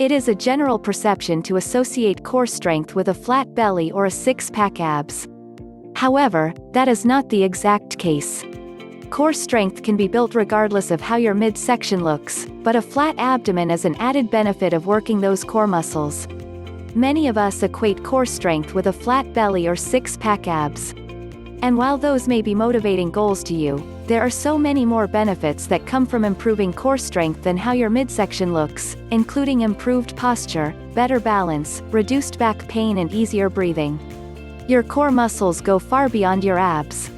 It is a general perception to associate core strength with a flat belly or a six-pack abs. However, that is not the exact case. Core strength can be built regardless of how your midsection looks, but a flat abdomen is an added benefit of working those core muscles. Many of us equate core strength with a flat belly or six-pack abs. And while those may be motivating goals to you, there are so many more benefits that come from improving core strength than how your midsection looks, including improved posture, better balance, reduced back pain and easier breathing. Your core muscles go far beyond your abs.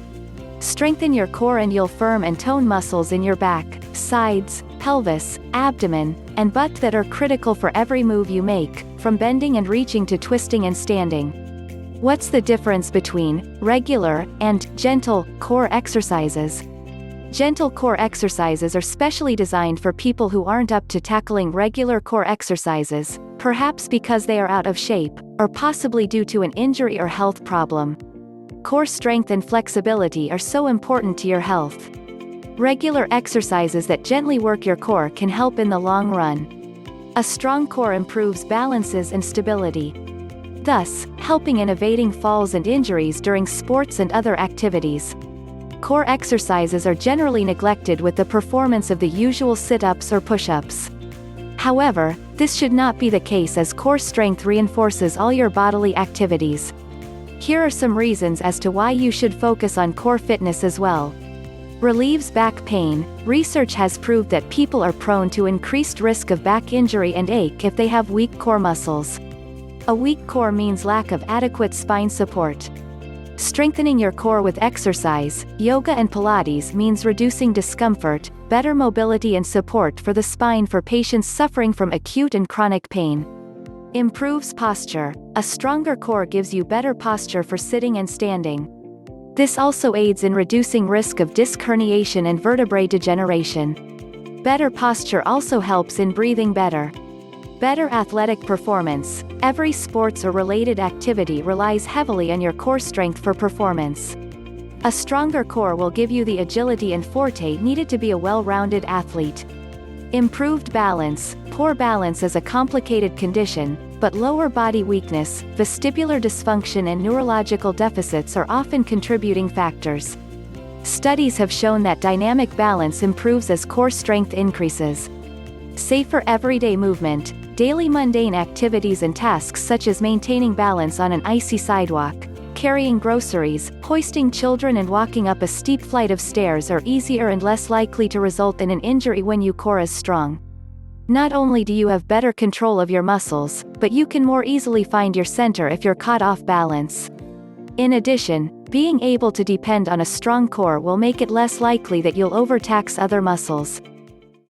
Strengthen your core and you'll firm and tone muscles in your back, sides, pelvis, abdomen, and butt that are critical for every move you make, from bending and reaching to twisting and standing. What's the difference between regular and gentle core exercises? Gentle core exercises are specially designed for people who aren't up to tackling regular core exercises, perhaps because they are out of shape, or possibly due to an injury or health problem. Core strength and flexibility are so important to your health. Regular exercises that gently work your core can help in the long run. A strong core improves balances and stability, thus helping in evading falls and injuries during sports and other activities. Core exercises are generally neglected with the performance of the usual sit-ups or push-ups. However, this should not be the case as core strength reinforces all your bodily activities. Here are some reasons as to why you should focus on core fitness as well. Relieves back pain. Research has proved that people are prone to increased risk of back injury and ache if they have weak core muscles. A weak core means lack of adequate spine support. Strengthening your core with exercise, yoga and Pilates means reducing discomfort, better mobility and support for the spine for patients suffering from acute and chronic pain. Improves posture. A stronger core gives you better posture for sitting and standing. This also aids in reducing risk of disc herniation and vertebrae degeneration. Better posture also helps in breathing better. Better athletic performance. Every sports or related activity relies heavily on your core strength for performance. A stronger core will give you the agility and forte needed to be a well-rounded athlete. Improved balance. Poor balance is a complicated condition, but lower body weakness, vestibular dysfunction and neurological deficits are often contributing factors. Studies have shown that dynamic balance improves as core strength increases. Safer everyday movement. Daily mundane activities and tasks such as maintaining balance on an icy sidewalk, carrying groceries, hoisting children and walking up a steep flight of stairs are easier and less likely to result in an injury when your core is strong. Not only do you have better control of your muscles, but you can more easily find your center if you're caught off balance. In addition, being able to depend on a strong core will make it less likely that you'll overtax other muscles.